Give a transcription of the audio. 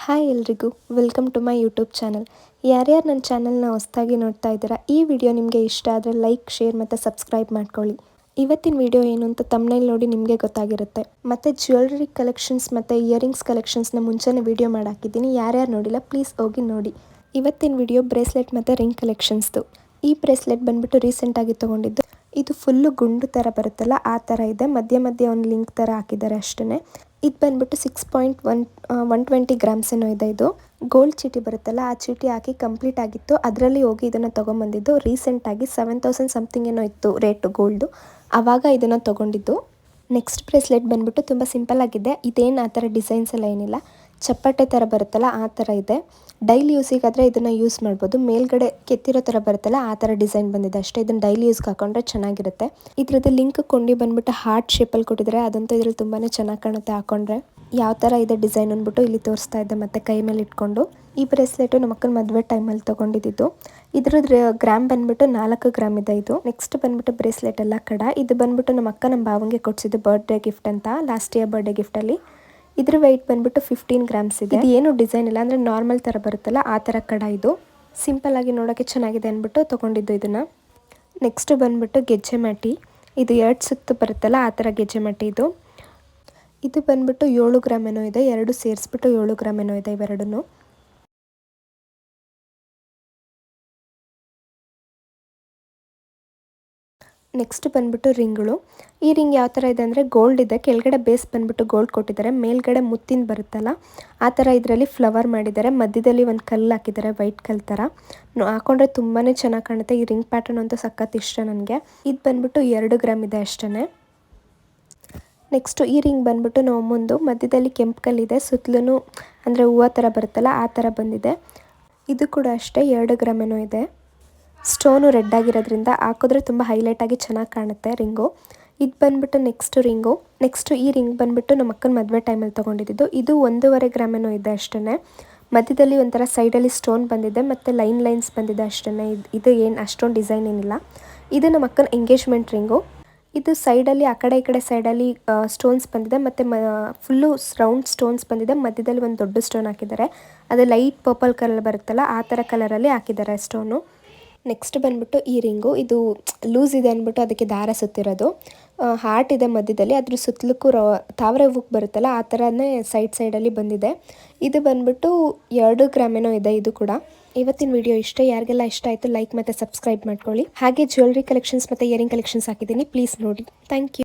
Hi ಎಲ್ರಿಗೂ welcome to my YouTube channel. ಯಾರ್ಯಾರು ನನ್ನ ಚಾನಲ್ನ ಹೊಸದಾಗಿ ನೋಡ್ತಾ ಇದ್ದೀರಾ, ಈ ವಿಡಿಯೋ ನಿಮಗೆ ಇಷ್ಟ ಆದರೆ ಲೈಕ್, ಶೇರ್ ಮತ್ತು ಸಬ್ಸ್ಕ್ರೈಬ್ ಮಾಡ್ಕೊಳ್ಳಿ. ಇವತ್ತಿನ ವಿಡಿಯೋ ಏನು ಅಂತ ತಮ್ನೇಲ್ ನೋಡಿ ನಿಮಗೆ ಗೊತ್ತಾಗಿರುತ್ತೆ. ಮತ್ತು ಜ್ಯುವೆಲ್ರಿ ಕಲೆಕ್ಷನ್ಸ್ ಮತ್ತು ಇಯರಿಂಗ್ಸ್ ಕಲೆಕ್ಷನ್ಸ್ನ ಮುಂಚೆನೇ ವಿಡಿಯೋ ಮಾಡಾಕಿದ್ದೀನಿ. ಯಾರ್ಯಾರು ನೋಡಿಲ್ಲ ಪ್ಲೀಸ್ ಹೋಗಿ ನೋಡಿ. ಇವತ್ತಿನ ವಿಡಿಯೋ ಬ್ರೇಸ್ಲೆಟ್ ಮತ್ತು ರಿಂಗ್ ಕಲೆಕ್ಷನ್ಸ್ದು. ಈ ಬ್ರೇಸ್ಲೆಟ್ ಬಂದುಬಿಟ್ಟು ರೀಸೆಂಟಾಗಿ ತೊಗೊಂಡಿದ್ದು. ಇದು ಫುಲ್ಲು ಗುಂಡು ಥರ ಬರುತ್ತಲ್ಲ ಆ ಥರ ಇದೆ. ಮಧ್ಯ ಮಧ್ಯೆ ಒಂದು ಲಿಂಕ್ ಥರ ಹಾಕಿದ್ದಾರೆ ಅಷ್ಟೇ. ಇದು ಬಂದುಬಿಟ್ಟು 6.120 ಗ್ರಾಮ್ಸ್ ಏನೋ ಇದೆ. ಇದು ಗೋಲ್ಡ್ ಚೀಟಿ ಬರುತ್ತಲ್ಲ ಆ ಚೀಟಿ ಹಾಕಿ ಕಂಪ್ಲೀಟ್ ಆಗಿತ್ತು. ಅದರಲ್ಲಿ ಹೋಗಿ ಇದನ್ನು ತೊಗೊಂಬಂದಿದ್ದು. ರೀಸೆಂಟಾಗಿ 7000 ಸಮಥಿಂಗ್ ಏನೋ ಇತ್ತು ರೇಟು ಗೋಲ್ಡು, ಆವಾಗ ಇದನ್ನು ತೊಗೊಂಡಿದ್ದು. ನೆಕ್ಸ್ಟ್ ಬ್ರೇಸ್ಲೆಟ್ ಬಂದುಬಿಟ್ಟು ತುಂಬ ಸಿಂಪಲ್ ಆಗಿದೆ. ಇದೇನು ಆ ಥರ ಡಿಸೈನ್ಸ್ ಎಲ್ಲ ಏನಿಲ್ಲ, ಚಪ್ಪಟೆ ಥರ ಬರುತ್ತಲ್ಲ ಆ ಥರ ಇದೆ. ಡೈಲಿ ಯೂಸಿಗಾದರೆ ಇದನ್ನು ಯೂಸ್ ಮಾಡ್ಬೋದು. ಮೇಲ್ಗಡೆ ಕೆತ್ತಿರೋ ಥರ ಬರುತ್ತಲ್ಲ ಆ ಥರ ಡಿಸೈನ್ ಬಂದಿದೆ ಅಷ್ಟೇ. ಇದನ್ನು ಡೈಲಿ ಯೂಸ್ಗೆ ಹಾಕೊಂಡ್ರೆ ಚೆನ್ನಾಗಿರುತ್ತೆ. ಇದ್ರದ್ದು ಲಿಂಕ್ ಕೊಂಡಿ ಬಂದುಬಿಟ್ಟು ಹಾರ್ಟ್ ಶೇಪಲ್ಲಿ ಕೊಟ್ಟಿದ್ದಾರೆ. ಅದಂತೂ ಇದ್ರಲ್ಲಿ ತುಂಬಾ ಚೆನ್ನಾಗಿ ಕಾಣುತ್ತೆ ಹಾಕೊಂಡ್ರೆ. ಯಾವ ಥರ ಇದೆ ಡಿಸೈನ್ ಅಂದ್ಬಿಟ್ಟು ಇಲ್ಲಿ ತೋರಿಸ್ತಾ ಇದ್ದೆ ಮತ್ತೆ ಕೈ ಮೇಲೆ ಇಟ್ಕೊಂಡು. ಈ ಬ್ರೇಸ್ಲೆಟು ನಮ್ಮ ಅಕ್ಕನ ಮದುವೆ ಟೈಮಲ್ಲಿ ತೊಗೊಂಡಿದ್ದು. ಇದ್ರದ್ದು ಗ್ರಾಮ್ ಬಂದುಬಿಟ್ಟು 4 ಗ್ರಾಮ್ ಇದೆ ಇದು. ನೆಕ್ಸ್ಟ್ ಬಂದುಬಿಟ್ಟು ಬ್ರೇಸ್ಲೆಟ್ ಎಲ್ಲ ಕಡ. ಇದು ಬಂದುಬಿಟ್ಟು ನಮ್ಮ ಅಕ್ಕ ನಮ್ಮ ಭಾವಂಗೆ ಕೊಡಿಸಿದ್ದು ಬರ್ಡೇ ಗಿಫ್ಟ್ ಅಂತ, ಲಾಸ್ಟ್ ಇಯರ್ ಬರ್ಡೇ ಗಿಫ್ಟಲ್ಲಿ. ಇದ್ರ ವೆಯ್ಟ್ ಬಂದುಬಿಟ್ಟು 15 ಗ್ರಾಮ್ಸ್ ಇದೆ. ಇದು ಏನು ಡಿಸೈನ್ ಇಲ್ಲ, ಅಂದರೆ ನಾರ್ಮಲ್ ಥರ ಬರುತ್ತಲ್ಲ ಆ ಥರ ಕಡ. ಇದು ಸಿಂಪಲ್ ಆಗಿ ನೋಡೋಕ್ಕೆ ಚೆನ್ನಾಗಿದೆ ಅಂದ್ಬಿಟ್ಟು ತೊಗೊಂಡಿದ್ದು ಇದನ್ನು. ನೆಕ್ಸ್ಟ್ ಬಂದುಬಿಟ್ಟು ಗೆಜ್ಜೆ ಮಾಟಿ. ಇದು 2 ಸುತ್ತು ಬರುತ್ತಲ್ಲ ಆ ಥರ ಗೆಜ್ಜೆ ಮಾಟಿ ಇದು. ಇದು ಬಂದುಬಿಟ್ಟು 7 ಗ್ರಾಮ್ ಏನೋ ಇದೆ. 2 ಸೇರಿಸ್ಬಿಟ್ಟು 7 ಗ್ರಾಮ್ ಏನೋ ಇದೆ ಇವೆರಡೂ. ನೆಕ್ಸ್ಟ್ ಬಂದುಬಿಟ್ಟು ರಿಂಗ್ಗಳು. ಈ ರಿಂಗ್ ಯಾವ ಥರ ಇದೆ ಅಂದರೆ ಗೋಲ್ಡ್ ಇದೆ. ಕೆಳಗಡೆ ಬೇಸ್ ಬಂದುಬಿಟ್ಟು ಗೋಲ್ಡ್ ಕೊಟ್ಟಿದ್ದಾರೆ. ಮೇಲ್ಗಡೆ ಮುತ್ತಿನ ಬರುತ್ತಲ್ಲ ಆ ಥರ ಇದರಲ್ಲಿ ಫ್ಲವರ್ ಮಾಡಿದ್ದಾರೆ. ಮಧ್ಯದಲ್ಲಿ ಒಂದು ಕಲ್ಲು ಹಾಕಿದ್ದಾರೆ, ವೈಟ್ ಕಲ್ ಥರ. ಹಾಕೊಂಡ್ರೆ ತುಂಬಾ ಚೆನ್ನಾಗಿ ಕಾಣುತ್ತೆ. ಈ ರಿಂಗ್ ಪ್ಯಾಟರ್ನ್ ಅಂತೂ ಸಖತ್ ಇಷ್ಟ ನನಗೆ. ಇದು ಬಂದುಬಿಟ್ಟು 2 ಗ್ರಾಮ್ ಇದೆ ಅಷ್ಟೇ. ನೆಕ್ಸ್ಟು ಈ ರಿಂಗ್ ಬಂದುಬಿಟ್ಟು ನಾವು ಮುಂದೆ ಮಧ್ಯದಲ್ಲಿ ಕೆಂಪು ಕಲ್ಲಿದೆ, ಸುತ್ತಲೂ ಅಂದರೆ ಹೂವು ಥರ ಬರುತ್ತಲ್ಲ ಆ ಥರ ಬಂದಿದೆ. ಇದು ಕೂಡ ಅಷ್ಟೇ 2 ಗ್ರಾಮ್ ಏನೋ ಇದೆ. ಸ್ಟೋನು ರೆಡ್ ಆಗಿರೋದ್ರಿಂದ ಹಾಕಿದ್ರೆ ತುಂಬ ಹೈಲೈಟಾಗಿ ಚೆನ್ನಾಗಿ ಕಾಣುತ್ತೆ ರಿಂಗು. ಇದು ಬಂದುಬಿಟ್ಟು ನೆಕ್ಸ್ಟ್ ರಿಂಗು. ನೆಕ್ಸ್ಟು ಈ ರಿಂಗ್ ಬಂದುಬಿಟ್ಟು ನಮ್ಮ ಅಕ್ಕನ ಮದುವೆ ಟೈಮಲ್ಲಿ ತೊಗೊಂಡಿದ್ದು. ಇದು 1.5 ಗ್ರಾಮ್ ಏನೋ ಇದೆ ಅಷ್ಟೇ. ಮಧ್ಯದಲ್ಲಿ ಒಂಥರ ಸೈಡಲ್ಲಿ ಸ್ಟೋನ್ ಬಂದಿದೆ ಮತ್ತು ಲೈನ್ಸ್ ಬಂದಿದೆ ಅಷ್ಟೇ. ಇದು ಏನು ಅಷ್ಟೊಂದು ಡಿಸೈನ್ ಏನಿಲ್ಲ. ಇದು ನಮ್ಮ ಅಕ್ಕನ ಎಂಗೇಜ್ಮೆಂಟ್ ರಿಂಗು. ಇದು ಸೈಡಲ್ಲಿ ಆ ಕಡೆ ಈ ಕಡೆ ಸೈಡಲ್ಲಿ ಸ್ಟೋನ್ಸ್ ಬಂದಿದೆ ಮತ್ತು ಫುಲ್ಲು ರೌಂಡ್ ಸ್ಟೋನ್ಸ್ ಬಂದಿದೆ. ಮಧ್ಯದಲ್ಲಿ ಒಂದು ದೊಡ್ಡ ಸ್ಟೋನ್ ಹಾಕಿದ್ದಾರೆ. ಅದು ಲೈಟ್ ಪರ್ಪಲ್ ಕಲರ್ ಬರುತ್ತಲ್ಲ ಆ ಥರ ಕಲರಲ್ಲಿ ಹಾಕಿದ್ದಾರೆ ಸ್ಟೋನು. ನೆಕ್ಸ್ಟ್ ಬಂದುಬಿಟ್ಟು ಈ ರಿಂಗು. ಇದು ಲೂಸ್ ಇದೆ ಅಂದ್ಬಿಟ್ಟು ಅದಕ್ಕೆ ದಾರ ಸುತ್ತಿರೋದು. ಹಾರ್ಟ್ ಇದೆ ಮಧ್ಯದಲ್ಲಿ, ಅದ್ರ ಸುತ್ತಲಕ್ಕೂ ತಾವರೆ ಹೂವು ಬರುತ್ತಲ್ಲ ಆ ಥರನೇ ಸೈಡಲ್ಲಿ ಬಂದಿದೆ. ಇದು ಬಂದುಬಿಟ್ಟು 2 ಗ್ರಾಮ್ ಏನೋ ಇದೆ ಇದು ಕೂಡ. ಇವತ್ತಿನ ವಿಡಿಯೋ ಇಷ್ಟ. ಯಾರಿಗೆಲ್ಲ ಇಷ್ಟ ಆಯಿತು ಲೈಕ್ ಮತ್ತು ಸಬ್ಸ್ಕ್ರೈಬ್ ಮಾಡ್ಕೊಳ್ಳಿ. ಹಾಗೆ ಜ್ಯುವೆಲ್ರಿ ಕಲೆಕ್ಷನ್ಸ್ ಮತ್ತು ಇಯರಿಂಗ್ ಕಲೆಕ್ಷನ್ಸ್ ಹಾಕಿದ್ದೀನಿ, ಪ್ಲೀಸ್ ನೋಡಿ. Thank you.